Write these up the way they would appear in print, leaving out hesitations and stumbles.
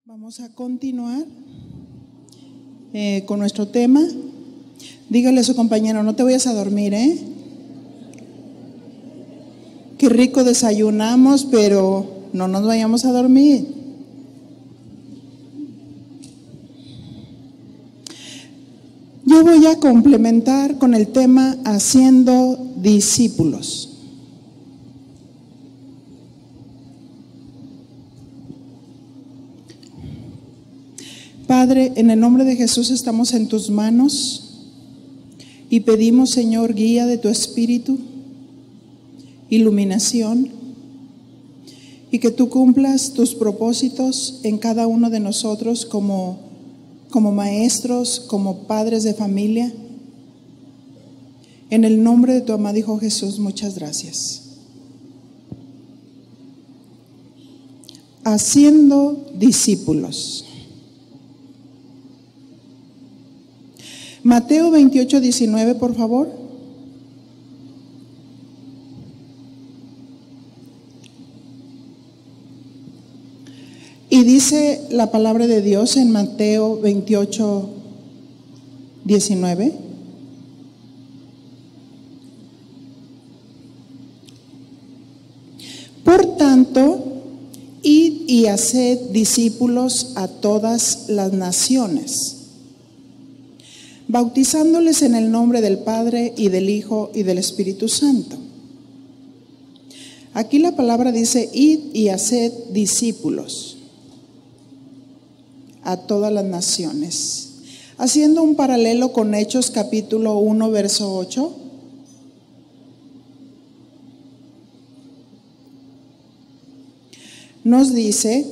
Vamos a continuar con nuestro tema. Dígale a su compañero, no te vayas a dormir, ¿eh? Qué rico desayunamos, pero no nos vayamos a dormir. Yo voy a complementar con el tema haciendo discípulos. Padre, en el nombre de Jesús estamos en tus manos y pedimos, Señor, guía de tu Espíritu, iluminación, y que tú cumplas tus propósitos en cada uno de nosotros como maestros, como padres de familia. En el nombre de tu amado Hijo Jesús, muchas gracias. Haciendo discípulos. Mateo 28:19, por favor. Y dice la palabra de Dios en Mateo 28:19. Por tanto, id y haced discípulos a todas las naciones, bautizándoles en el nombre del Padre y del Hijo y del Espíritu Santo. Aquí la palabra dice, id y haced discípulos a todas las naciones. Haciendo un paralelo con Hechos capítulo 1, verso 8. Nos dice,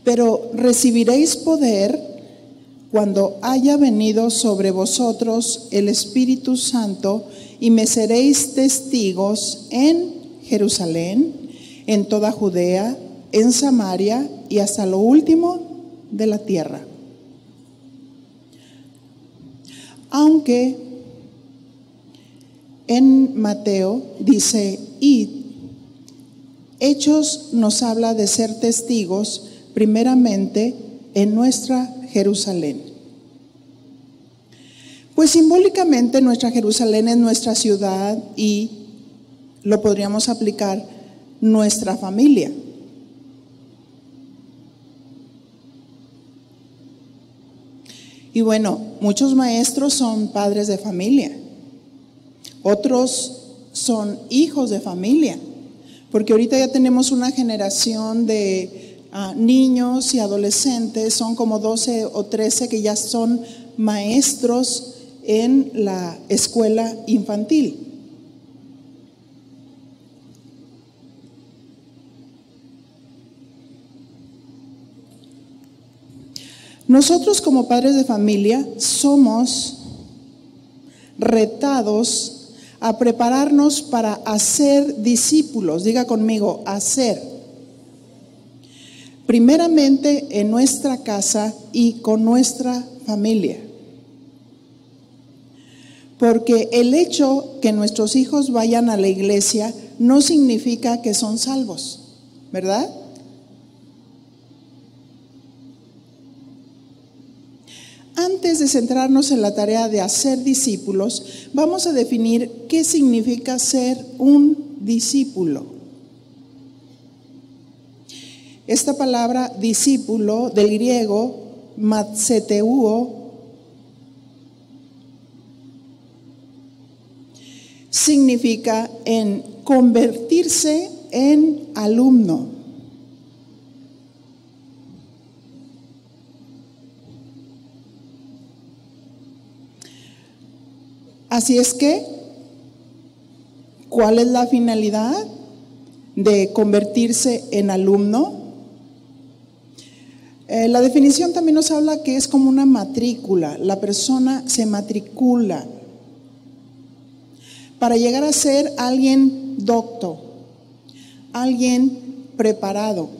pero recibiréis poder cuando haya venido sobre vosotros el Espíritu Santo, y me seréis testigos en Jerusalén, en toda Judea, en Samaria y hasta lo último de la tierra. Aunque en Mateo dice id, Hechos nos habla de ser testigos primeramente en nuestra Jerusalén. Pues simbólicamente nuestra Jerusalén es nuestra ciudad y lo podríamos aplicar nuestra familia. Y bueno, muchos maestros son padres de familia, otros son hijos de familia, porque ahorita ya tenemos una generación de niños y adolescentes, son como 12 o 13 que ya son maestros en la escuela infantil. Nosotros como padres de familia somos retados a prepararnos para hacer discípulos. Diga conmigo, hacer. Primeramente en nuestra casa y con nuestra familia. Porque el hecho que nuestros hijos vayan a la iglesia no significa que son salvos, ¿verdad? Antes de centrarnos en la tarea de hacer discípulos, vamos a definir qué significa ser un discípulo. Esta palabra discípulo del griego matseteuo significa en convertirse en alumno. Así es que, ¿cuál es la finalidad de convertirse en alumno? La definición también nos habla que es como una matrícula. La persona se matricula para llegar a ser alguien docto, alguien preparado.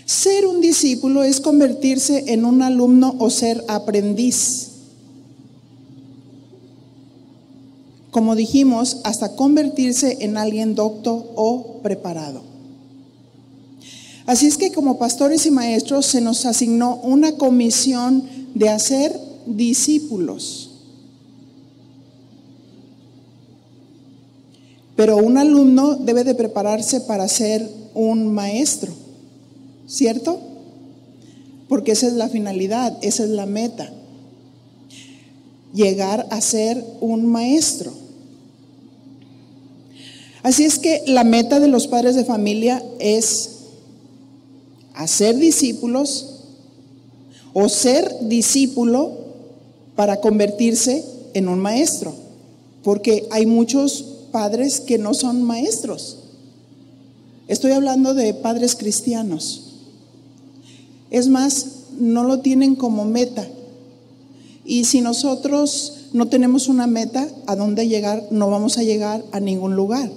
Ser un discípulo es convertirse en un alumno o ser aprendiz. como dijimos, hasta convertirse en alguien docto o preparado. Así es que como pastores y maestros se nos asignó una comisión de hacer discípulos. Pero un alumno debe de prepararse para ser un maestro, ¿cierto? Porque esa es la finalidad, esa es la meta. Llegar a ser un maestro. Así es que la meta de los padres de familia es hacer discípulos o ser discípulo para convertirse en un maestro, porque hay muchos padres que no son maestros. Estoy hablando de padres cristianos. Es más, no lo tienen como meta. Y si nosotros no tenemos una meta a dónde llegar, no vamos a llegar a ningún lugar.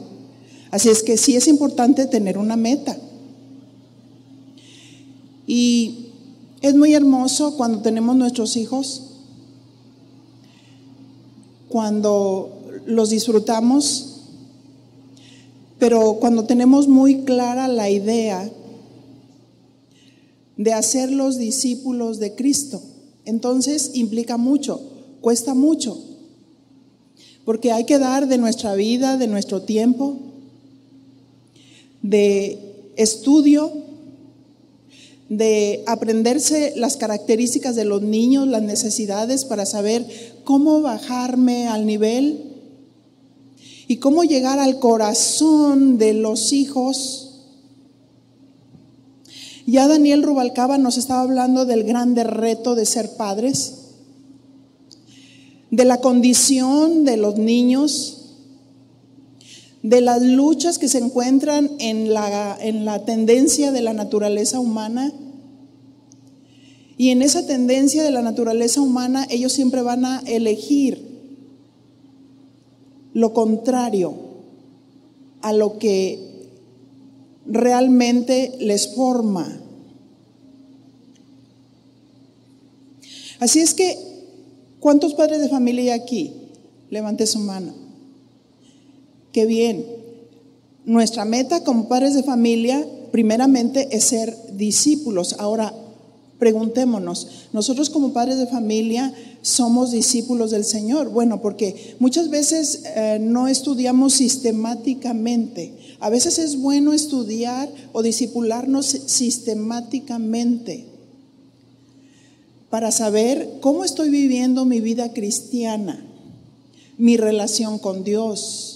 Así es que sí es importante tener una meta. Y es muy hermoso cuando tenemos nuestros hijos, cuando los disfrutamos, pero cuando tenemos muy clara la idea de hacerlos discípulos de Cristo, entonces implica mucho, cuesta mucho, porque hay que dar de nuestra vida, de nuestro tiempo, de estudio, de aprenderse las características de los niños, las necesidades para saber cómo bajarme al nivel y cómo llegar al corazón de los hijos. Ya Daniel Rubalcaba nos estaba hablando del grande reto de ser padres, de la condición de los niños, de las luchas que se encuentran en la tendencia de la naturaleza humana. Y en esa tendencia de la naturaleza humana, ellos siempre van a elegir lo contrario a lo que realmente les forma. Así es que, ¿cuántos padres de familia hay aquí? Levante su mano. Qué bien. Nuestra meta como padres de familia, primeramente, es ser discípulos. Ahora, preguntémonos, ¿nosotros como padres de familia somos discípulos del Señor? Bueno, porque muchas veces no estudiamos sistemáticamente. A veces es bueno estudiar o discipularnos sistemáticamente para saber cómo estoy viviendo mi vida cristiana, mi relación con Dios,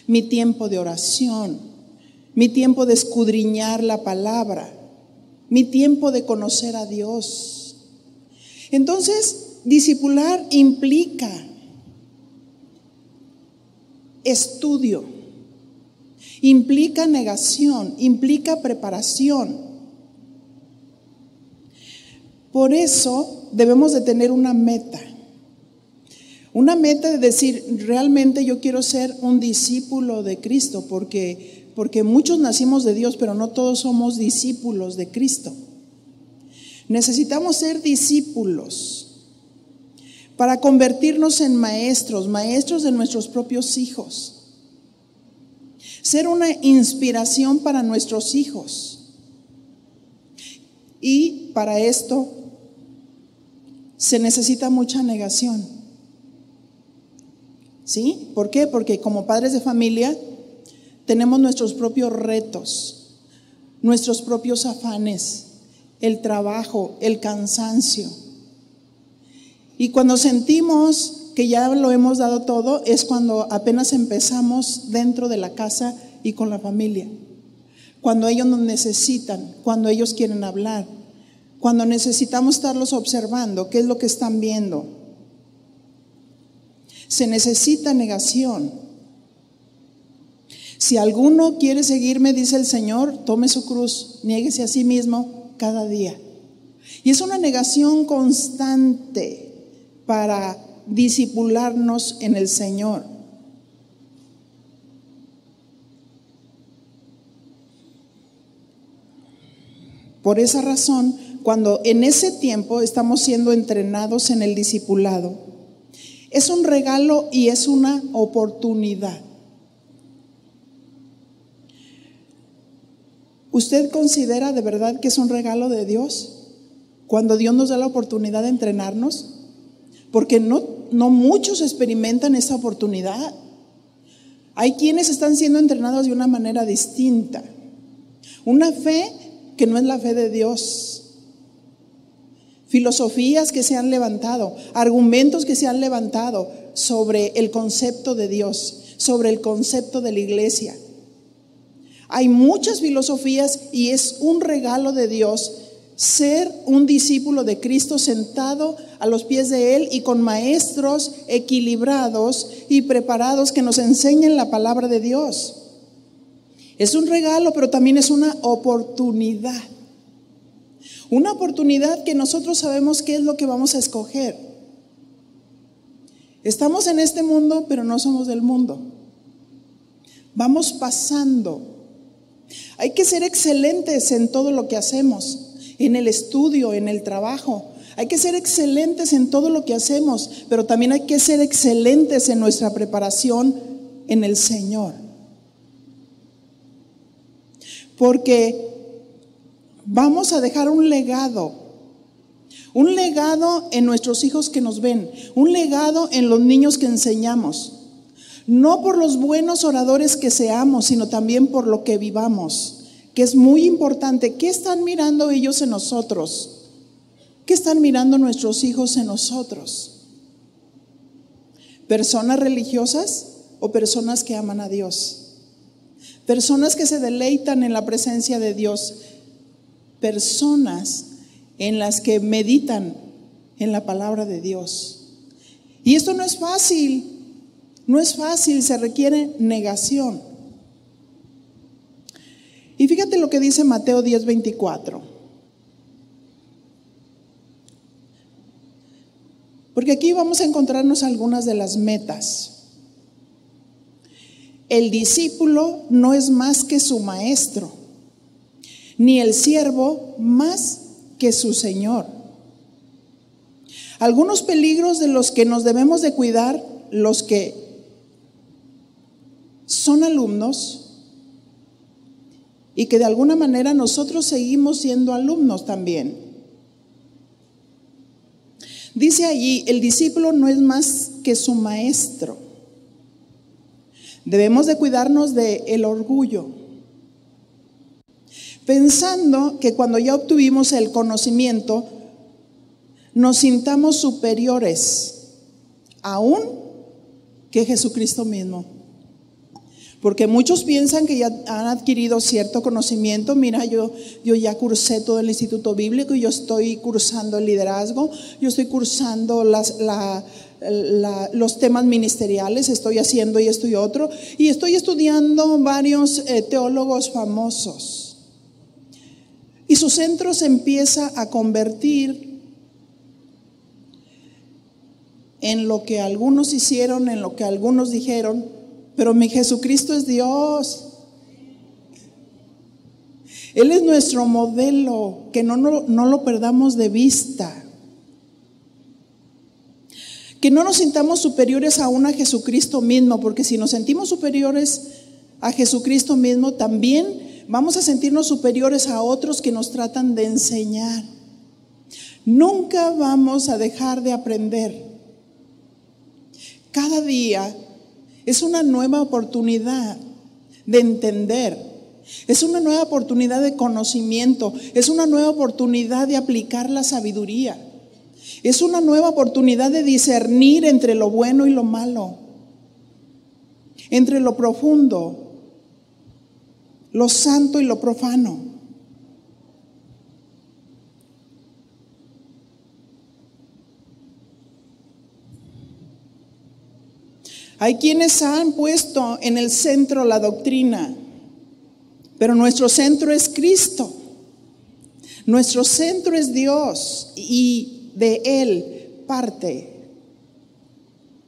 mi tiempo de oración, mi tiempo de escudriñar la palabra, mi tiempo de conocer a Dios. Entonces, discipular implica estudio, implica negación, implica preparación. Por eso debemos de tener una meta. Una meta de decir, realmente yo quiero ser un discípulo de Cristo, porque muchos nacimos de Dios, pero no todos somos discípulos de Cristo. Necesitamos ser discípulos para convertirnos en maestros de nuestros propios hijos. Ser una inspiración para nuestros hijos. Y para esto se necesita mucha negación. ¿Sí? ¿Por qué? Porque como padres de familia tenemos nuestros propios retos, nuestros propios afanes, el trabajo, el cansancio. Y cuando sentimos que ya lo hemos dado todo, es cuando apenas empezamos dentro de la casa y con la familia. Cuando ellos nos necesitan, cuando ellos quieren hablar, cuando necesitamos estarlos observando, qué es lo que están viendo. Se necesita negación. Si alguno quiere seguirme, dice el Señor, tome su cruz, niéguese a sí mismo cada día. Y es una negación constante para discipularnos en el Señor. Por esa razón, cuando en ese tiempo estamos siendo entrenados en el discipulado, Es un regalo y es una oportunidad. ¿Usted considera de verdad que es un regalo de Dios cuando Dios nos da la oportunidad de entrenarnos? Porque no muchos experimentan esa oportunidad. Hay quienes están siendo entrenados de una manera distinta. Una fe que no es la fe de Dios. Filosofías que se han levantado, argumentos que se han levantado sobre el concepto de Dios, sobre el concepto de la iglesia. Hay muchas filosofías y es un regalo de Dios ser un discípulo de Cristo sentado a los pies de Él y con maestros equilibrados y preparados que nos enseñen la palabra de Dios. Es un regalo, pero también es una oportunidad. Una oportunidad que nosotros sabemos qué es lo que vamos a escoger. Estamos en este mundo, pero no somos del mundo. Vamos pasando. Hay que ser excelentes en todo lo que hacemos, en el estudio, en el trabajo. Hay que ser excelentes en todo lo que hacemos, pero también hay que ser excelentes en nuestra preparación en el Señor. Porque vamos a dejar un legado en nuestros hijos que nos ven, un legado en los niños que enseñamos. No por los buenos oradores que seamos, sino también por lo que vivamos, que es muy importante. ¿Qué están mirando ellos en nosotros? ¿Qué están mirando nuestros hijos en nosotros? ¿Personas religiosas o personas que aman a Dios? Personas que se deleitan en la presencia de Dios, personas en las que meditan en la palabra de Dios. Y esto no es fácil. No es fácil, se requiere negación. Y fíjate lo que dice Mateo 10:24. Porque aquí vamos a encontrarnos algunas de las metas. El discípulo no es más que su maestro, ni el siervo más que su señor. Algunos peligros de los que nos debemos de cuidar, los que son alumnos y que de alguna manera nosotros seguimos siendo alumnos también. Dice allí, el discípulo no es más que su maestro. Debemos de cuidarnos del orgullo, pensando que cuando ya obtuvimos el conocimiento nos sintamos superiores aún que Jesucristo mismo. Porque muchos piensan que ya han adquirido cierto conocimiento. Mira, yo ya cursé todo el instituto bíblico y yo estoy cursando el liderazgo, yo estoy cursando los temas ministeriales, estoy haciendo y esto y otro, y estoy estudiando varios teólogos famosos. Y su centro se empieza a convertir en lo que algunos hicieron, en lo que algunos dijeron. Pero mi Jesucristo es Dios. Él es nuestro modelo, que no lo perdamos de vista. Que no nos sintamos superiores aún a Jesucristo mismo, porque si nos sentimos superiores a Jesucristo mismo, también vamos a sentirnos superiores a otros que nos tratan de enseñar. Nunca vamos a dejar de aprender. Cada día es una nueva oportunidad de entender, es una nueva oportunidad de conocimiento, es una nueva oportunidad de aplicar la sabiduría, es una nueva oportunidad de discernir entre lo bueno y lo malo, entre lo profundo, lo santo y lo profano. Hay quienes han puesto en el centro la doctrina, pero nuestro centro es Cristo. Nuestro centro es Dios y de Él parte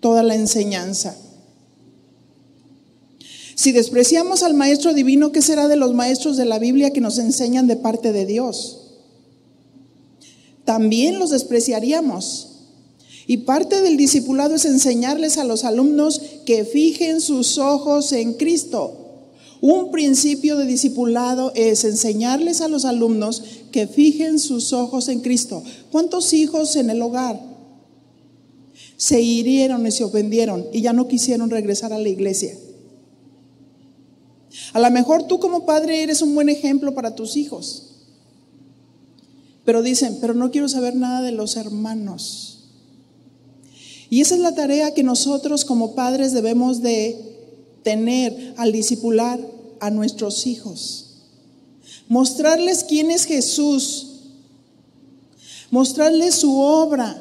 toda la enseñanza. Si despreciamos al Maestro Divino, ¿qué será de los maestros de la Biblia que nos enseñan de parte de Dios? También los despreciaríamos. Y parte del discipulado es enseñarles a los alumnos que fijen sus ojos en Cristo. Un principio de discipulado es enseñarles a los alumnos que fijen sus ojos en Cristo. ¿Cuántos hijos en el hogar se hirieron y se ofendieron y ya no quisieron regresar a la iglesia? A lo mejor tú como padre eres un buen ejemplo para tus hijos, pero dicen, pero no quiero saber nada de los hermanos. Y esa es la tarea que nosotros como padres debemos de tener al discipular a nuestros hijos. Mostrarles quién es Jesús, mostrarles su obra,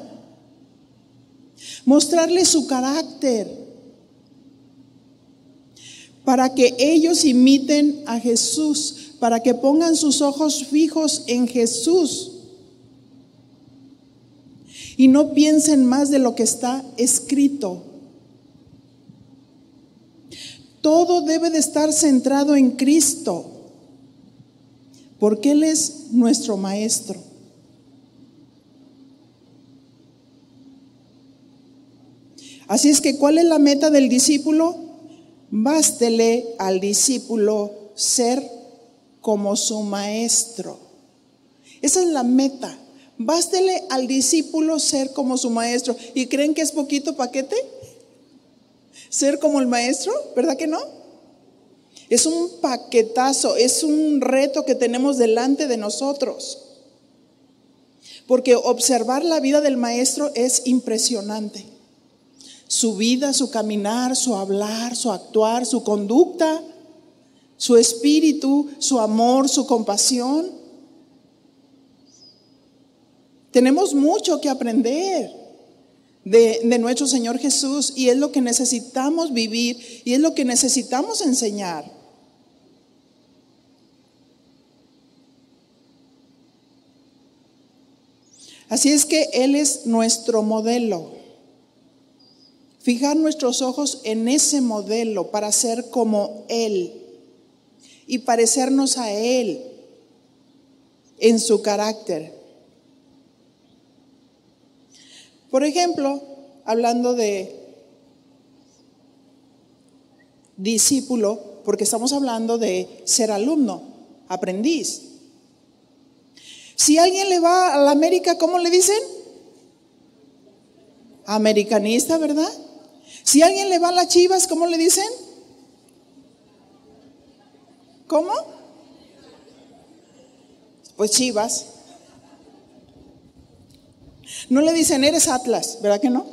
mostrarles su carácter, para que ellos imiten a Jesús, para que pongan sus ojos fijos en Jesús y no piensen más de lo que está escrito. Todo debe de estar centrado en Cristo, porque Él es nuestro maestro. Así es que, ¿cuál es la meta del discípulo? Bástele al discípulo ser como su maestro. Esa es la meta. Bástele al discípulo ser como su maestro. ¿Y creen que es poquito paquete? Ser como el maestro, ¿verdad que no? Es un paquetazo, es un reto que tenemos delante de nosotros. Porque observar la vida del maestro es impresionante. Su vida, su caminar, su hablar, su actuar, su conducta, su espíritu, su amor, su compasión. Tenemos mucho que aprender de nuestro Señor Jesús, y es lo que necesitamos vivir y es lo que necesitamos enseñar. Así es que Él es nuestro modelo. Fijar nuestros ojos en ese modelo para ser como Él y parecernos a Él en su carácter. Por ejemplo, hablando de discípulo, porque estamos hablando de ser alumno, aprendiz. Si alguien le va a la América, ¿cómo le dicen? Americanista, ¿verdad? Si alguien le va a las Chivas, ¿cómo le dicen? ¿Cómo? Pues Chivas. No le dicen eres Atlas, ¿verdad que no?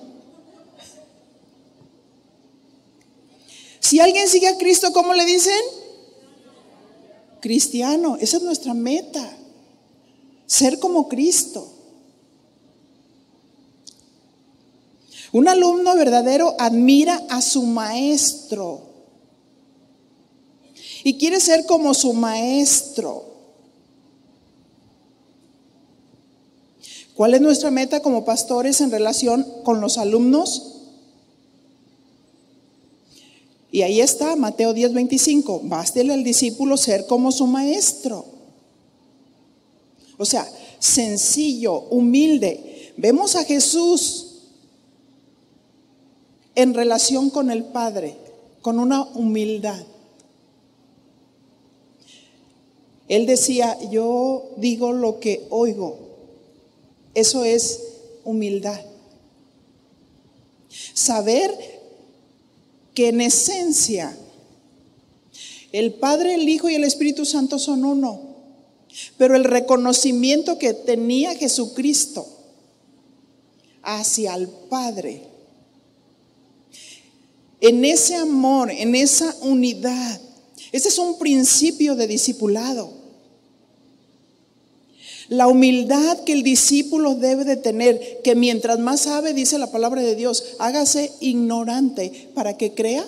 Si alguien sigue a Cristo, ¿cómo le dicen? Cristiano. Esa es nuestra meta, ser como Cristo. Un alumno verdadero admira a su maestro y quiere ser como su maestro. ¿Cuál es nuestra meta como pastores en relación con los alumnos? Y ahí está, Mateo 10:25. Bástele al discípulo ser como su maestro. O sea, sencillo, humilde. Vemos a Jesús en relación con el Padre, con una humildad. Él decía, yo digo lo que oigo. Eso es humildad. Saber que en esencia el Padre, el Hijo y el Espíritu Santo son uno, pero el reconocimiento que tenía Jesucristo hacia el Padre, en ese amor, en esa unidad, ese es un principio de discipulado. La humildad que el discípulo debe de tener, que mientras más sabe, dice la palabra de Dios, hágase ignorante para que crea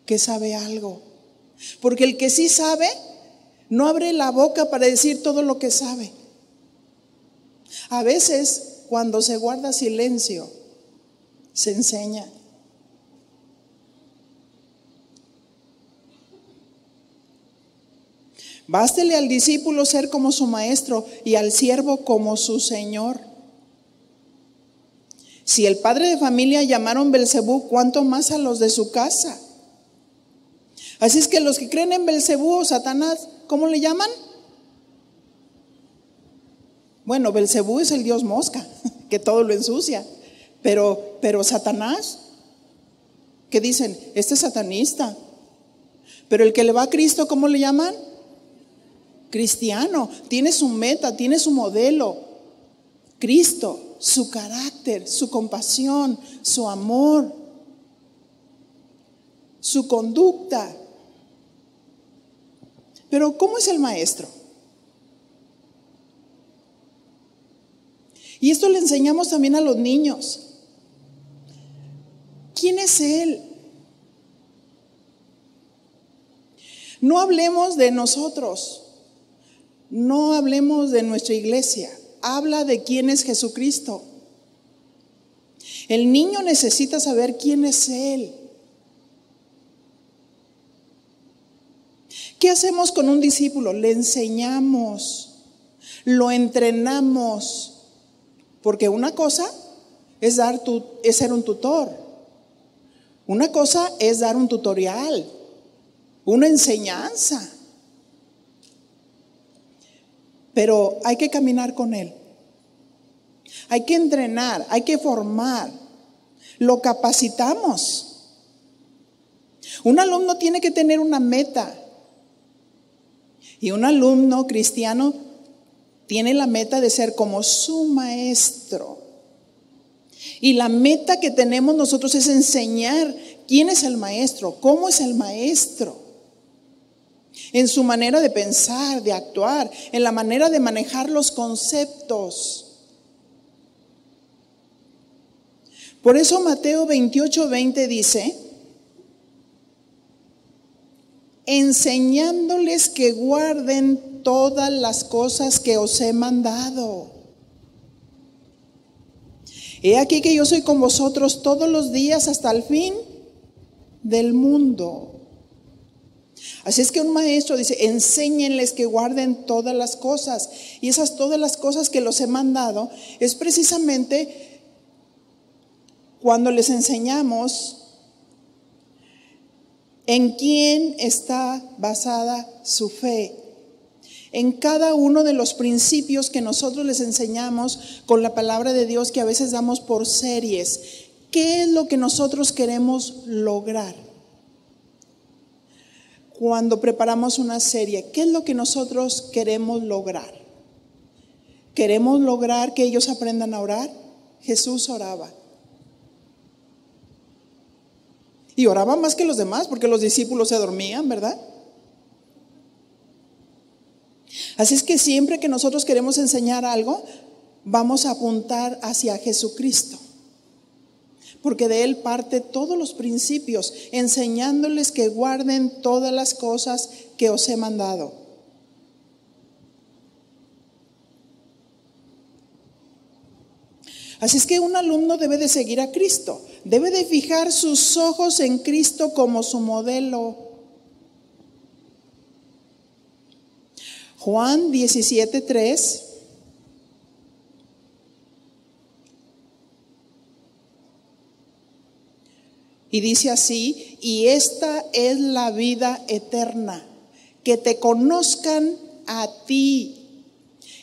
que sabe algo. Porque el que sí sabe, no abre la boca para decir todo lo que sabe. A veces, cuando se guarda silencio, se enseña. Bástele al discípulo ser como su maestro y al siervo como su Señor. Si el padre de familia llamaron Belcebú, ¿cuánto más a los de su casa? Así es que los que creen en Belcebú o Satanás, ¿cómo le llaman? Bueno, Belcebú es el dios mosca, que todo lo ensucia. Pero Satanás, ¿qué dicen? Este es satanista. Pero el que le va a Cristo, ¿cómo le llaman? Cristiano. Tiene su meta, tiene su modelo. Cristo, su carácter, su compasión, su amor, su conducta. Pero ¿cómo es el maestro? Y esto le enseñamos también a los niños. ¿Quién es Él? No hablemos de nosotros, no hablemos de nuestra iglesia. Habla de quién es Jesucristo. El niño necesita saber quién es Él. ¿Qué hacemos con un discípulo? Le enseñamos, lo entrenamos. Porque una cosa es ser un tutor. Una cosa es dar un tutorial, una enseñanza. Pero hay que caminar con Él. Hay que entrenar, hay que formar. Lo capacitamos. Un alumno tiene que tener una meta. Y un alumno cristiano tiene la meta de ser como su maestro. Y la meta que tenemos nosotros es enseñar quién es el maestro, cómo es el maestro. En su manera de pensar, de actuar, en la manera de manejar los conceptos. Por eso Mateo 28:20 dice: enseñándoles que guarden todas las cosas que os he mandado. He aquí que yo soy con vosotros todos los días hasta el fin del mundo. Así es que un maestro dice: enséñenles que guarden todas las cosas. Y esas todas las cosas que los he mandado es precisamente cuando les enseñamos en quién está basada su fe. En cada uno de los principios que nosotros les enseñamos con la palabra de Dios, que a veces damos por series. ¿Qué es lo que nosotros queremos lograr? Cuando preparamos una serie, ¿qué es lo que nosotros queremos lograr? ¿Queremos lograr que ellos aprendan a orar? Jesús oraba. Y oraba más que los demás, porque los discípulos se dormían, ¿verdad? Así es que siempre que nosotros queremos enseñar algo, vamos a apuntar hacia Jesucristo. Porque de Él parte todos los principios, enseñándoles que guarden todas las cosas que os he mandado. Así es que un alumno debe de seguir a Cristo, debe de fijar sus ojos en Cristo como su modelo. Juan 17:3. Y dice así: y esta es la vida eterna, que te conozcan a ti,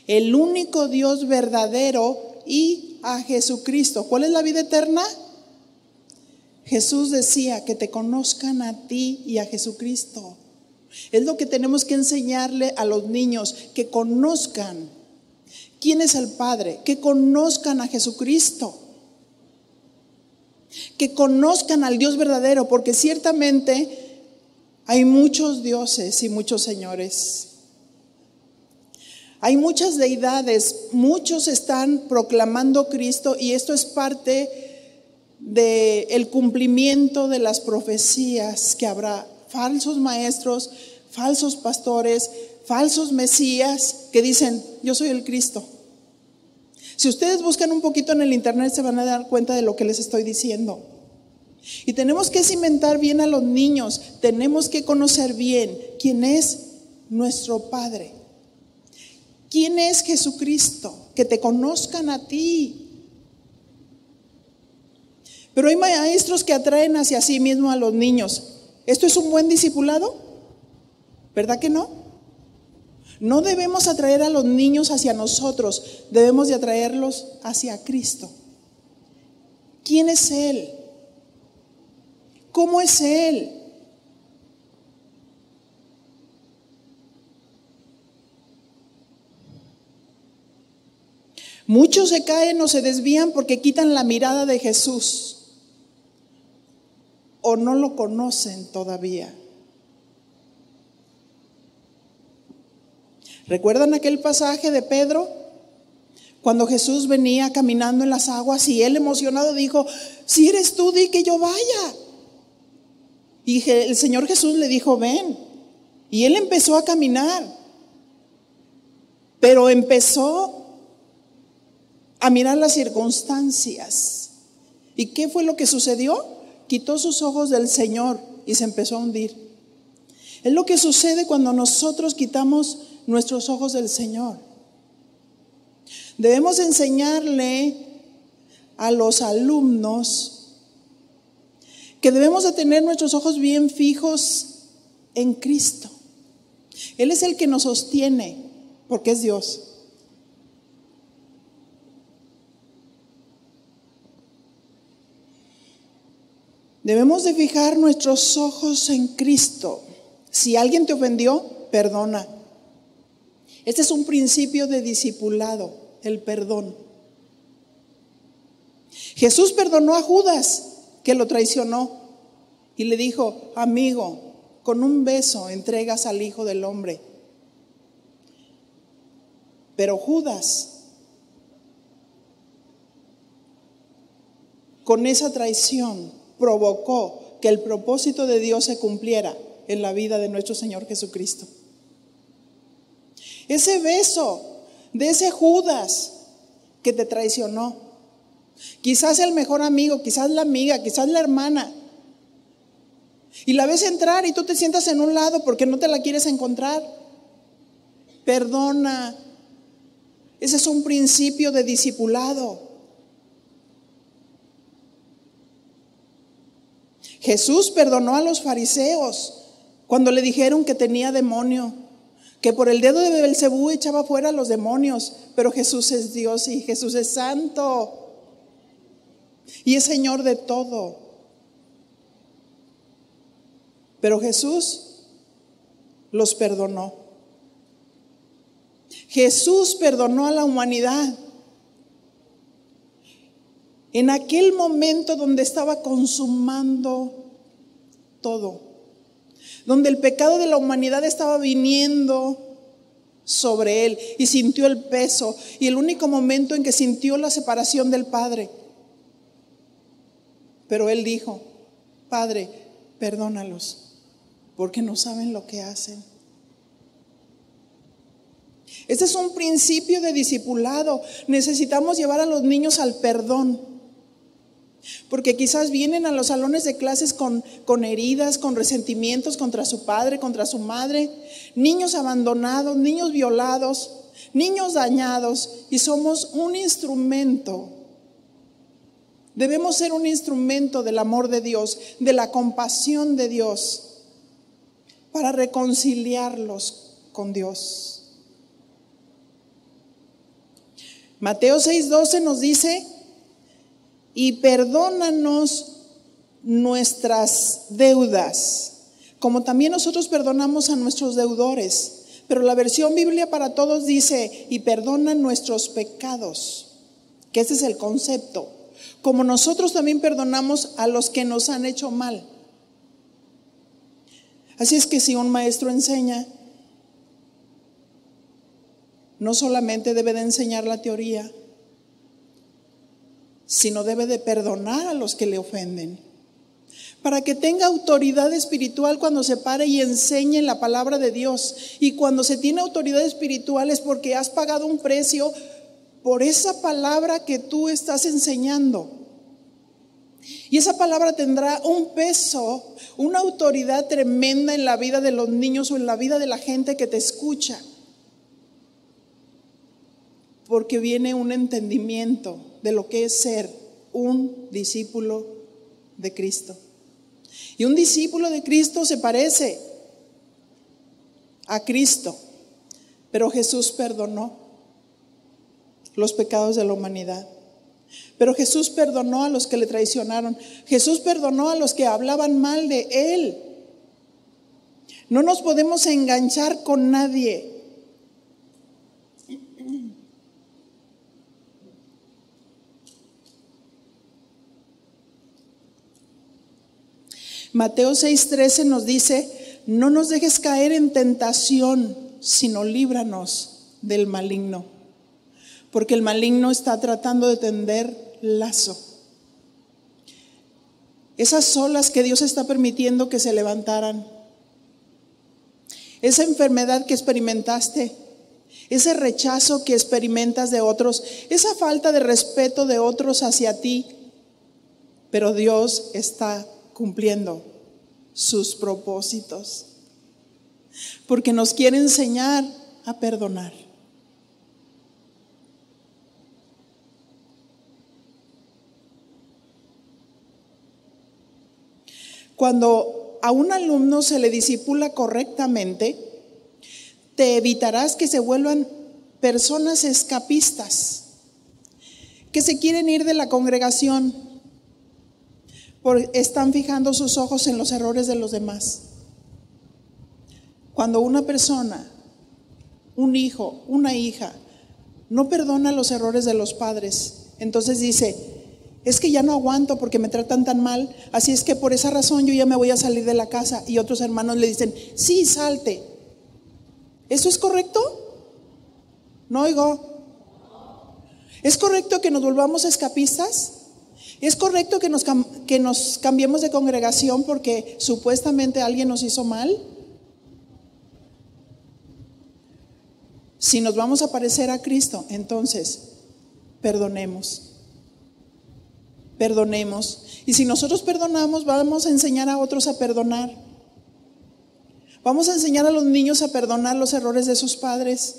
el único Dios verdadero, y a Jesucristo. ¿Cuál es la vida eterna? Jesús decía: que te conozcan a ti y a Jesucristo. Es lo que tenemos que enseñarle a los niños, que conozcan quién es el Padre, que conozcan a Jesucristo, que conozcan al Dios verdadero, porque ciertamente hay muchos dioses y muchos señores. Hay muchas deidades, muchos están proclamando Cristo, y esto es parte del cumplimiento de las profecías, que habrá falsos maestros, falsos pastores, falsos mesías que dicen: yo soy el Cristo. Si ustedes buscan un poquito en el internet se van a dar cuenta de lo que les estoy diciendo. Y tenemos que cimentar bien a los niños, tenemos que conocer bien quién es nuestro Padre, quién es Jesucristo, que te conozcan a ti. Pero hay maestros que atraen hacia sí mismo a los niños. ¿Esto es un buen discipulado? ¿Verdad que no? No debemos atraer a los niños hacia nosotros, debemos de atraerlos hacia Cristo. ¿Quién es Él? ¿Cómo es Él? Muchos se caen o se desvían porque quitan la mirada de Jesús o no lo conocen todavía. ¿Recuerdan aquel pasaje de Pedro? Cuando Jesús venía caminando en las aguas y él emocionado dijo: si eres tú, di que yo vaya. Y el Señor Jesús le dijo: ven. Y él empezó a caminar, pero empezó a mirar las circunstancias. ¿Y qué fue lo que sucedió? Quitó sus ojos del Señor y se empezó a hundir. Es lo que sucede cuando nosotros quitamos nuestros ojos del Señor. Debemos enseñarle a los alumnos que debemos de tener nuestros ojos bien fijos en Cristo. Él es el que nos sostiene, porque es Dios. Debemos de fijar nuestros ojos en Cristo. Si alguien te ofendió, perdona. Este es un principio de discipulado, el perdón. Jesús perdonó a Judas, que lo traicionó, y le dijo: amigo, con un beso entregas al Hijo del Hombre. Pero Judas, con esa traición, provocó que el propósito de Dios se cumpliera en la vida de nuestro Señor Jesucristo. Ese beso de ese Judas que te traicionó, quizás el mejor amigo, quizás la amiga, quizás la hermana, y la ves entrar y tú te sientas en un lado porque no te la quieres encontrar. Perdona. Ese es un principio de discipulado. Jesús perdonó a los fariseos cuando le dijeron que tenía demonio, que por el dedo de Beelzebú echaba fuera a los demonios. Pero Jesús es Dios y Jesús es santo y es Señor de todo. Pero Jesús los perdonó. Jesús perdonó a la humanidad en aquel momento donde estaba consumando todo, donde el pecado de la humanidad estaba viniendo sobre él y sintió el peso, y el único momento en que sintió la separación del Padre. Pero él dijo: Padre, perdónalos, porque no saben lo que hacen. Este es un principio de discipulado. Necesitamos llevar a los niños al perdón, porque quizás vienen a los salones de clases con heridas, con resentimientos contra su padre, contra su madre, niños abandonados, niños violados, niños dañados, y somos un instrumento. Debemos ser un instrumento del amor de Dios, de la compasión de Dios, para reconciliarlos con Dios. Mateo 6:12 nos dice: y perdónanos nuestras deudas, como también nosotros perdonamos a nuestros deudores. Pero la versión Biblia para Todos dice: y perdona nuestros pecados, que ese es el concepto, como nosotros también perdonamos a los que nos han hecho mal. Así es que si un maestro enseña, no solamente debe de enseñar la teoría, sino debe de perdonar a los que le ofenden, para que tenga autoridad espiritual cuando se pare y enseñe la palabra de Dios. Y cuando se tiene autoridad espiritual es porque has pagado un precio por esa palabra que tú estás enseñando. Y esa palabra tendrá un peso, una autoridad tremenda en la vida de los niños o en la vida de la gente que te escucha, porque viene un entendimiento de lo que es ser un discípulo de Cristo. Y un discípulo de Cristo se parece a Cristo, pero Jesús perdonó los pecados de la humanidad. Pero Jesús perdonó a los que le traicionaron. Jesús perdonó a los que hablaban mal de Él. No nos podemos enganchar con nadie. Mateo 6:13 nos dice: no nos dejes caer en tentación, sino líbranos del maligno. Porque el maligno está tratando de tender lazo. Esas olas que Dios está permitiendo que se levantaran, esa enfermedad que experimentaste, ese rechazo que experimentas de otros, esa falta de respeto de otros hacia ti, pero Dios está cumpliendo sus propósitos, porque nos quiere enseñar a perdonar. Cuando a un alumno se le discipula correctamente, te evitarás que se vuelvan personas escapistas, que se quieren ir de la congregación porque están fijando sus ojos en los errores de los demás. Cuando una persona, un hijo, una hija, no perdona los errores de los padres, entonces dice: es que ya no aguanto porque me tratan tan mal, así es que por esa razón yo ya me voy a salir de la casa. Y otros hermanos le dicen: sí, salte. ¿Eso es correcto? No oigo. ¿Es correcto que nos volvamos escapistas? ¿Es correcto que nos cambiemos de congregación porque supuestamente alguien nos hizo mal? Si nos vamos a parecer a Cristo, entonces perdonemos. Perdonemos. Y si nosotros perdonamos, vamos a enseñar a otros a perdonar. Vamos a enseñar a los niños a perdonar los errores de sus padres.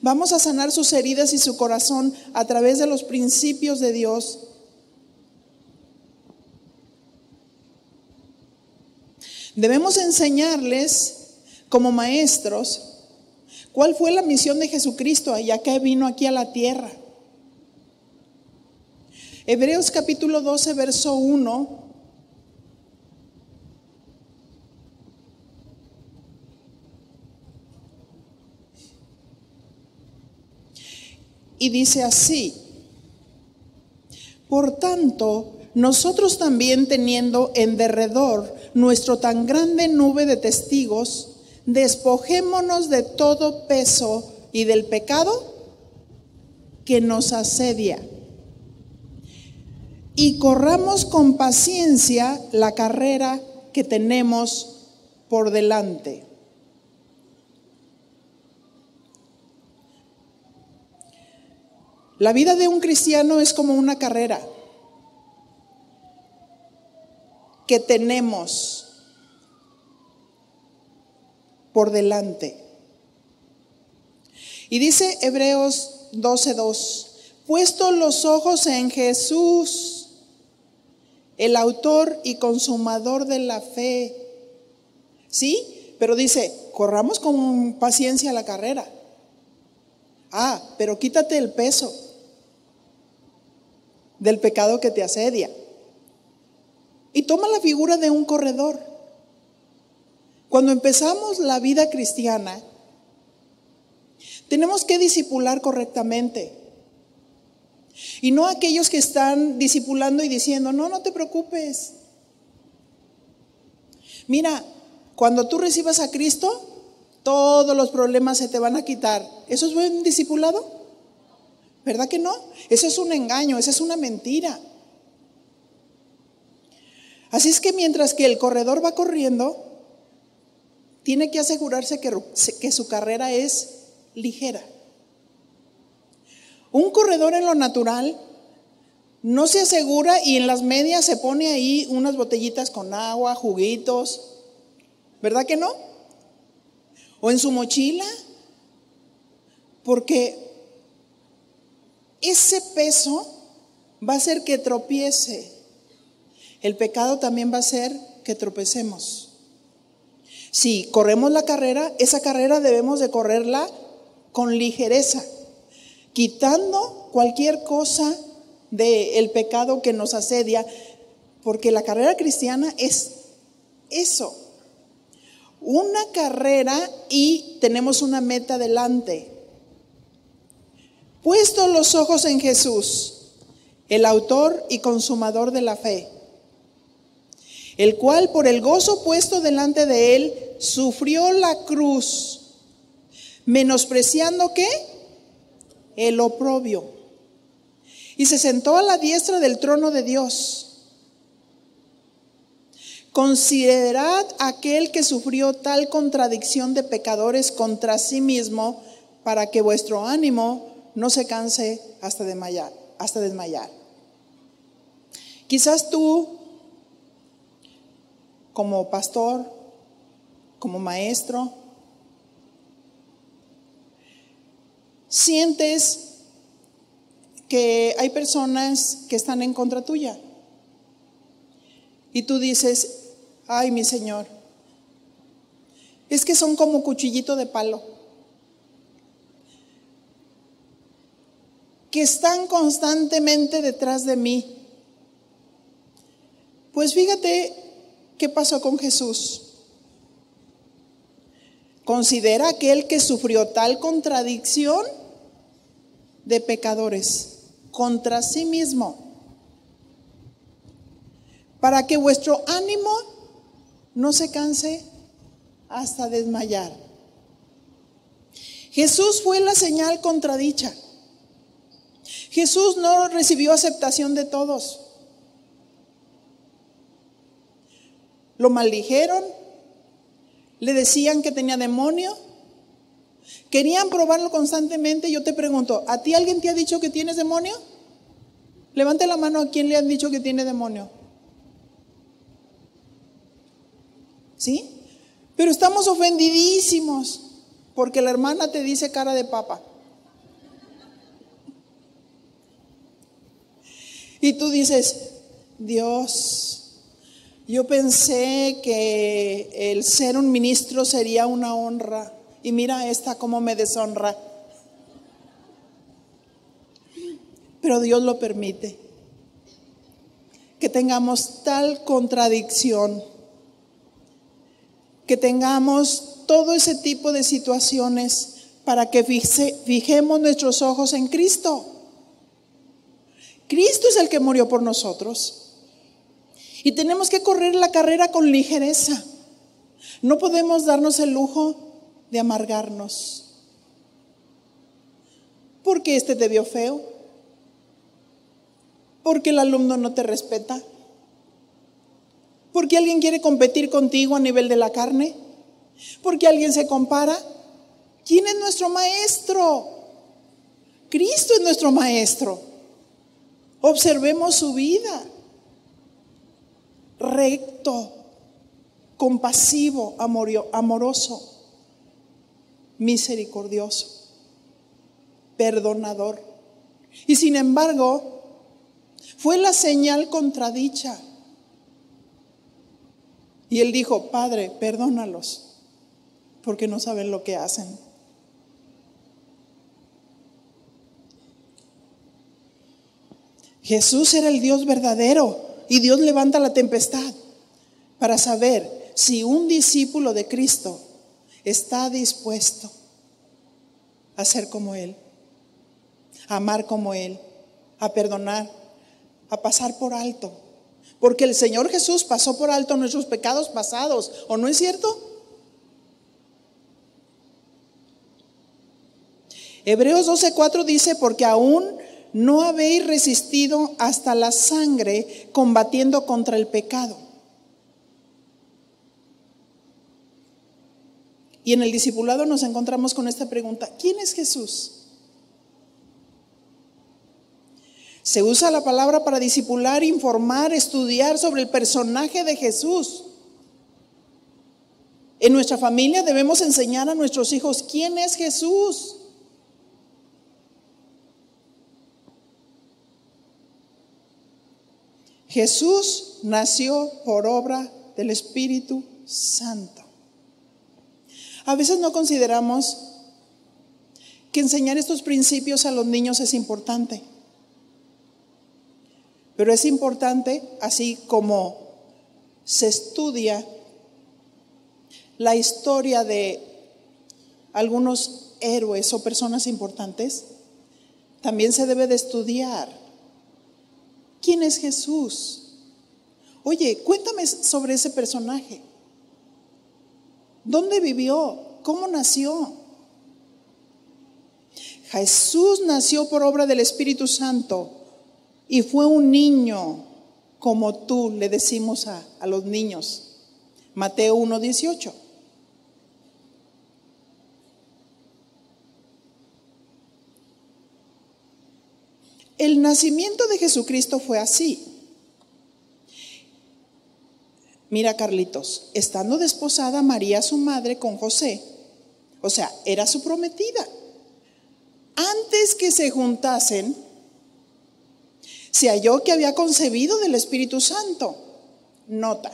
Vamos a sanar sus heridas y su corazón a través de los principios de Dios. Debemos enseñarles como maestros cuál fue la misión de Jesucristo ya que vino aquí a la tierra. Hebreos capítulo 12, verso 1. Y dice así: por tanto, nosotros también, teniendo en derredor nuestro tan grande nube de testigos, despojémonos de todo peso y del pecado que nos asedia, y corramos con paciencia la carrera que tenemos por delante. La vida de un cristiano es como una carrera que tenemos por delante. Y dice Hebreos 12:2: puesto los ojos en Jesús, el autor y consumador de la fe. ¿Sí? Pero dice: corramos con paciencia la carrera. Pero quítate el peso del pecado que te asedia. Y toma la figura de un corredor. Cuando empezamos la vida cristiana, tenemos que discipular correctamente. Y no aquellos que están discipulando y diciendo: no te preocupes. Mira, cuando tú recibas a Cristo, todos los problemas se te van a quitar. ¿Eso es buen discipulado? ¿Verdad que no? Eso es un engaño, esa es una mentira. Así es que mientras que el corredor va corriendo, tiene que asegurarse que su carrera es ligera. Un corredor en lo natural no se asegura y en las medias se pone ahí unas botellitas con agua, juguitos, ¿verdad que no? O en su mochila, porque ese peso va a hacer que tropiece. el pecado también va a hacer que tropecemos. Si corremos la carrera, esa carrera debemos de correrla con ligereza, quitando cualquier cosa del pecado que nos asedia, porque la carrera cristiana es eso, una carrera y tenemos una meta delante. Puestos los ojos en Jesús, el autor y consumador de la fe, el cual por el gozo puesto delante de él sufrió la cruz, menospreciando ¿qué? El oprobio, y se sentó a la diestra del trono de Dios. Considerad aquel que sufrió tal contradicción de pecadores contra sí mismo, para que vuestro ánimo no se canse hasta desmayar. Quizás tú, como pastor, como maestro, sientes que hay personas que están en contra tuya. Y tú dices, ay, mi Señor, es que son como cuchillito de palo, que están constantemente detrás de mí. Pues fíjate qué pasó con Jesús. Considera aquel que sufrió tal contradicción de pecadores contra sí mismo, para que vuestro ánimo no se canse hasta desmayar. Jesús fue la señal contradicha. Jesús no recibió aceptación de todos. Lo maldijeron, le decían que tenía demonio, querían probarlo constantemente. Yo te pregunto, ¿a ti alguien te ha dicho que tienes demonio? Levante la mano a quien le han dicho que tiene demonio. ¿Sí? Pero estamos ofendidísimos porque la hermana te dice cara de papa. Y tú dices, Dios, yo pensé que el ser un ministro sería una honra. Y mira esta cómo me deshonra. Pero Dios lo permite. Que tengamos tal contradicción. Que tengamos todo ese tipo de situaciones para que fijemos nuestros ojos en Cristo. Cristo es el que murió por nosotros. Y tenemos que correr la carrera con ligereza. No podemos darnos el lujo de amargarnos. Porque este te vio feo. Porque el alumno no te respeta. Porque alguien quiere competir contigo a nivel de la carne. Porque alguien se compara. ¿Quién es nuestro maestro? Cristo es nuestro maestro. Observemos su vida. Recto, compasivo, amoroso, misericordioso, perdonador. Y sin embargo, fue la señal contradicha. Y él dijo, Padre, perdónalos, porque no saben lo que hacen. Jesús era el Dios verdadero y Dios levanta la tempestad para saber si un discípulo de Cristo está dispuesto a ser como Él, a amar como Él, a perdonar, a pasar por alto. Porque el Señor Jesús pasó por alto nuestros pecados pasados, ¿o no es cierto? Hebreos 12:4 dice, porque aún no habéis resistido hasta la sangre combatiendo contra el pecado. Y en el discipulado nos encontramos con esta pregunta, ¿quién es Jesús? Se usa la palabra para discipular, informar, estudiar sobre el personaje de Jesús. En nuestra familia debemos enseñar a nuestros hijos quién es Jesús. Jesús nació por obra del Espíritu Santo. A veces no consideramos que enseñar estos principios a los niños es importante. Pero es importante, así como se estudia la historia de algunos héroes o personas importantes, también se debe de estudiar quién es Jesús. Oye, cuéntame sobre ese personaje. ¿Dónde vivió? ¿Cómo nació? Jesús nació por obra del Espíritu Santo y fue un niño como tú, le decimos a los niños. Mateo 1:18. El nacimiento de Jesucristo fue así. Mira, Carlitos, estando desposada María, su madre, con José, o sea, era su prometida. Antes que se juntasen, se halló que había concebido del Espíritu Santo. Nota.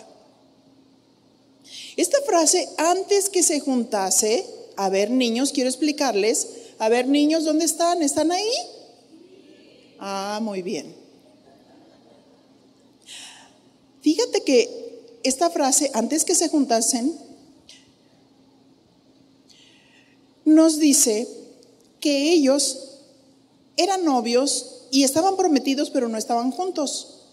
Esta frase, antes que se juntase, a ver, niños, quiero explicarles. A ver, niños, ¿dónde están? ¿Están ahí? Ah, muy bien. Fíjate que esta frase, antes que se juntasen, nos dice que ellos eran novios y estaban prometidos, pero no estaban juntos.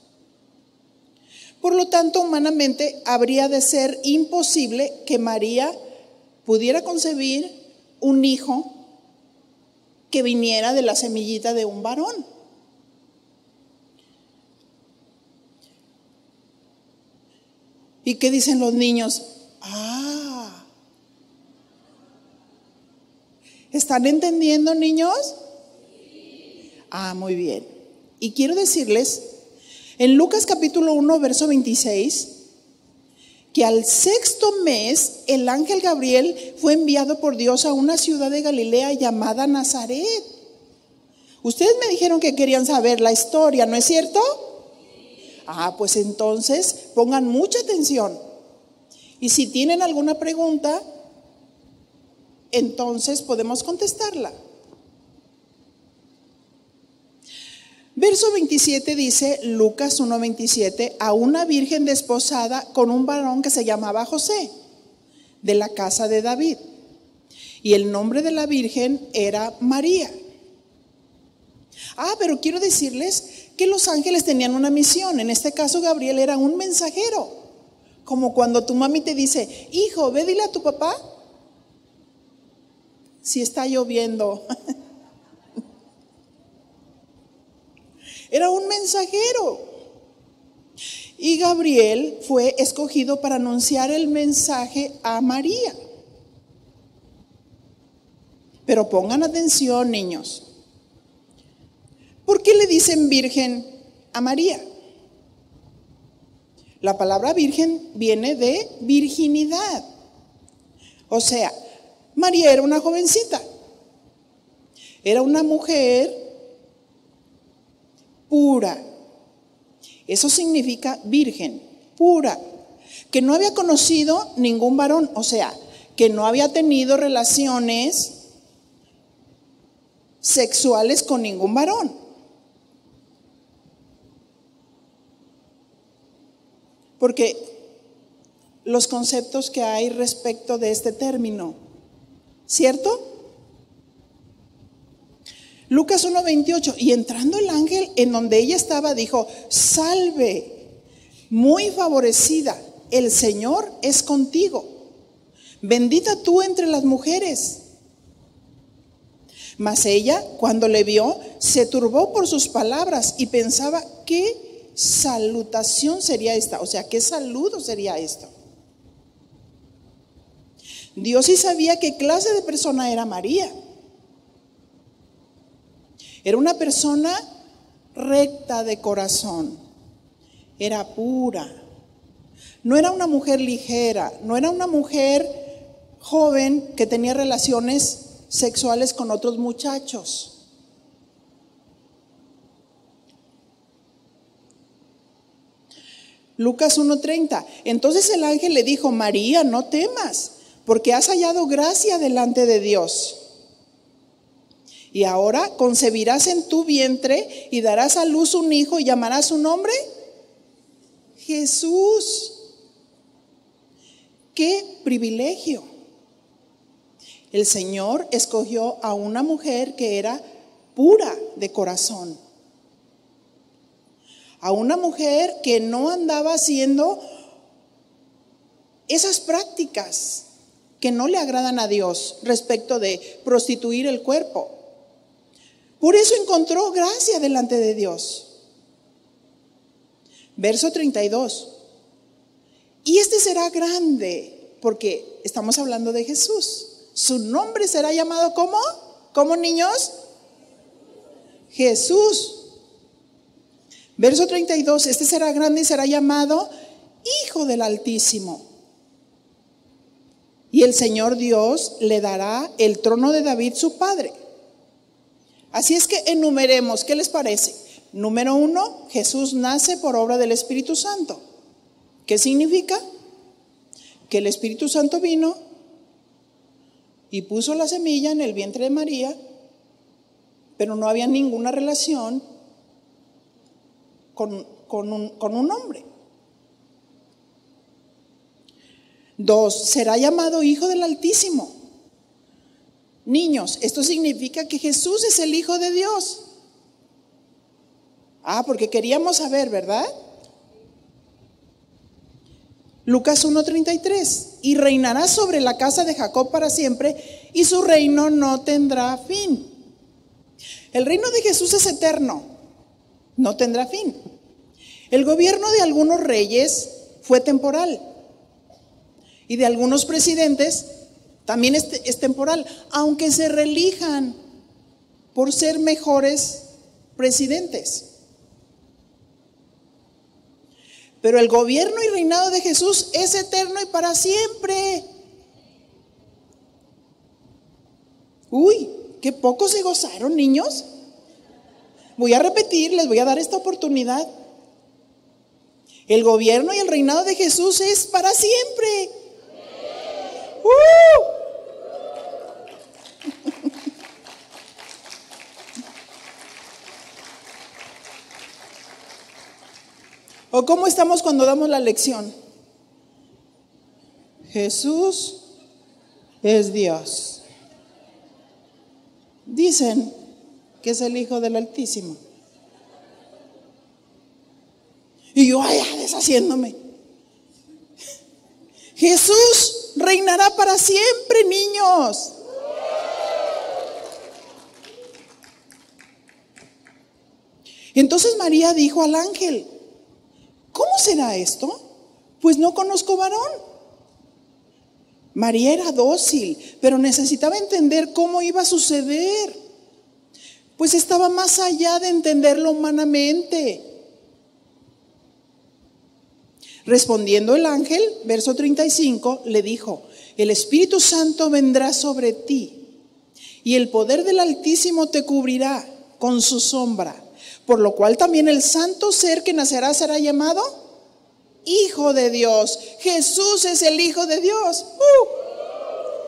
Por lo tanto, humanamente habría de ser imposible que María pudiera concebir un hijo que viniera de la semillita de un varón. ¿Y qué dicen los niños? ¿Están entendiendo, niños? Muy bien. Y quiero decirles, en Lucas capítulo 1, verso 26, que al sexto mes el ángel Gabriel fue enviado por Dios a una ciudad de Galilea llamada Nazaret. Ustedes me dijeron que querían saber la historia, ¿no es cierto? Pues entonces pongan mucha atención. Y si tienen alguna pregunta, entonces podemos contestarla. Verso 27 dice, Lucas 1:27, a una virgen desposada con un varón que se llamaba José, de la casa de David. Y el nombre de la virgen era María. Pero quiero decirles que los ángeles tenían una misión. En este caso, Gabriel era un mensajero. Como cuando tu mami te dice, hijo, ve, dile a tu papá si está lloviendo. Era un mensajero. Y Gabriel fue escogido para anunciar el mensaje a María. Pero pongan atención, niños. ¿Por qué le dicen virgen a María? La palabra virgen viene de virginidad. O sea, María era una jovencita. Era una mujer pura. Eso significa virgen, pura. Que no había conocido ningún varón. O sea, que no había tenido relaciones sexuales con ningún varón. Porque los conceptos que hay respecto de este término, ¿cierto? Lucas 1:28, y entrando el ángel en donde ella estaba, dijo, salve, muy favorecida, el Señor es contigo, bendita tú entre las mujeres. Mas ella, cuando le vio, se turbó por sus palabras y pensaba, ¿qué salutación sería esta? O sea, ¿qué saludo sería esto? Dios sí sabía qué clase de persona era María. Era una persona recta de corazón. Era pura. No era una mujer ligera. No era una mujer joven que tenía relaciones sexuales con otros muchachos. Lucas 1:30. Entonces el ángel le dijo: María, no temas, porque has hallado gracia delante de Dios. Y ahora concebirás en tu vientre y darás a luz un hijo y llamarás su nombre Jesús. ¡Qué privilegio! El Señor escogió a una mujer que era pura de corazón, a una mujer que no andaba haciendo esas prácticas que no le agradan a Dios respecto de prostituir el cuerpo. Por eso encontró gracia delante de Dios. Verso 32. Y este será grande, porque estamos hablando de Jesús. Su nombre será llamado ¿cómo? ¿Cómo, niños? Jesús. Verso 32. Este será grande y será llamado Hijo del Altísimo. Y el Señor Dios le dará el trono de David su padre. Así es que enumeremos, ¿qué les parece? Número 1, Jesús nace por obra del Espíritu Santo. ¿Qué significa? Que el Espíritu Santo vino y puso la semilla en el vientre de María, pero no había ninguna relación con un hombre. 2, será llamado Hijo del Altísimo. Niños, esto significa que Jesús es el Hijo de Dios. Porque queríamos saber, ¿verdad? Lucas 1:33. Y reinará sobre la casa de Jacob para siempre, y su reino no tendrá fin. El reino de Jesús es eterno, no tendrá fin. El gobierno de algunos reyes fue temporal, y de algunos presidentes también es temporal, aunque se reelijan por ser mejores presidentes. Pero el gobierno y reinado de Jesús es eterno y para siempre. Uy, qué poco se gozaron, niños. Voy a repetir, les voy a dar esta oportunidad. El gobierno y el reinado de Jesús es para siempre. ¿O cómo estamos cuando damos la lección? Jesús es Dios. Dicen que es el Hijo del Altísimo. Y yo allá deshaciéndome. Jesús reinará para siempre, niños. Entonces María dijo al ángel: ¿cómo será esto? Pues no conozco varón. María era dócil, pero necesitaba entender cómo iba a suceder, pues estaba más allá de entenderlo humanamente. Respondiendo el ángel, verso 35, le dijo: el Espíritu Santo vendrá sobre ti, y el poder del Altísimo te cubrirá con su sombra. Por lo cual también el santo ser que nacerá será llamado Hijo de Dios. Jesús es el Hijo de Dios.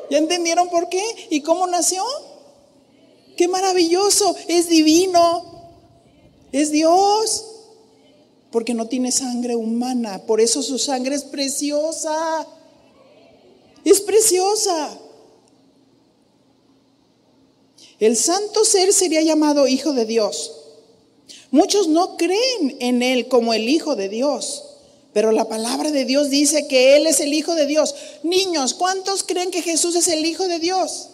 ¿Ya entendieron por qué? ¿Y cómo nació? ¡Qué maravilloso! Es divino. Es Dios. Porque no tiene sangre humana. Por eso su sangre es preciosa. Es preciosa. El santo ser sería llamado Hijo de Dios. Muchos no creen en Él como el Hijo de Dios, pero la palabra de Dios dice que Él es el Hijo de Dios. Niños, ¿cuántos creen que Jesús es el Hijo de Dios?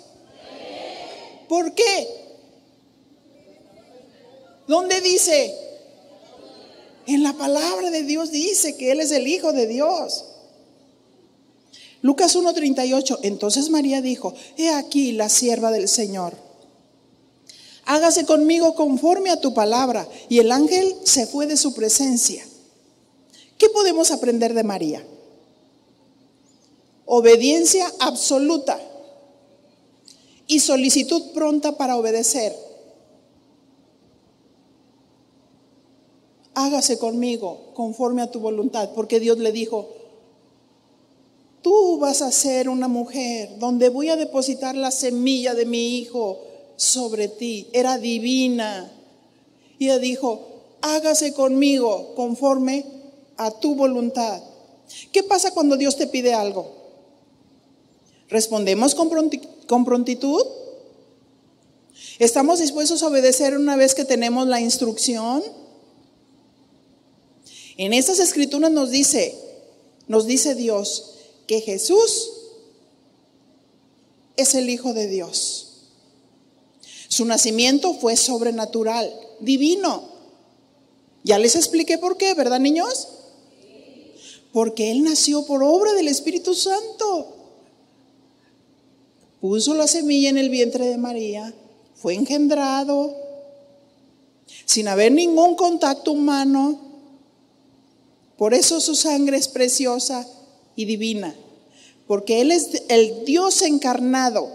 ¿Por qué? ¿Dónde dice? En la palabra de Dios dice que Él es el Hijo de Dios. Lucas 1:38. Entonces María dijo: he aquí la sierva del Señor. Hágase conmigo conforme a tu palabra. Y el ángel se fue de su presencia. ¿Qué podemos aprender de María? Obediencia absoluta y solicitud pronta para obedecer. hágase conmigo conforme a tu voluntad, porque Dios le dijo, tú vas a ser una mujer donde voy a depositar la semilla de mi hijo sobre ti. Era divina. Y ella dijo, hágase conmigo conforme a tu voluntad. ¿Qué pasa cuando Dios te pide algo? ¿Respondemos con prontitud? ¿Estamos dispuestos a obedecer una vez que tenemos la instrucción? En estas escrituras nos dice Dios que Jesús es el Hijo de Dios. Su nacimiento fue sobrenatural, divino. Ya les expliqué por qué, ¿verdad, niños? Porque Él nació por obra del Espíritu Santo. Puso la semilla en el vientre de María, fue engendrado, sin haber ningún contacto humano. Por eso su sangre es preciosa y divina, porque Él es el Dios encarnado.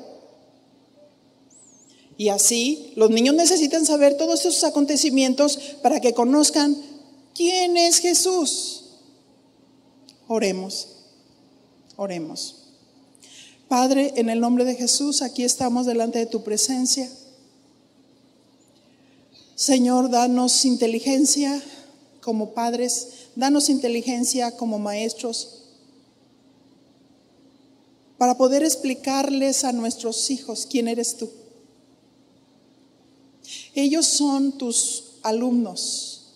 Y así los niños necesitan saber todos estos acontecimientos para que conozcan quién es Jesús. Oremos. Padre, en el nombre de Jesús, aquí estamos delante de tu presencia. Señor, danos inteligencia como padres, danos inteligencia como maestros, para poder explicarles a nuestros hijos quién eres tú. Ellos son tus alumnos.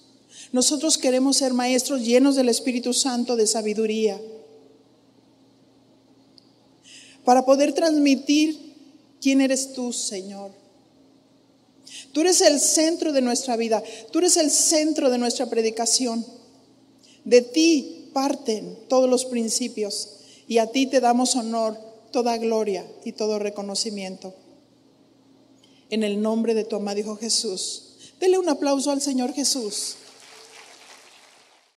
Nosotros queremos ser maestros llenos del Espíritu Santo de sabiduría, para poder transmitir quién eres tú, Señor. Tú eres el centro de nuestra vida, tú eres el centro de nuestra predicación. De ti parten todos los principios y a ti te damos honor, toda gloria y todo reconocimiento. En el nombre de tu amado Hijo Jesús. Dele un aplauso al Señor Jesús.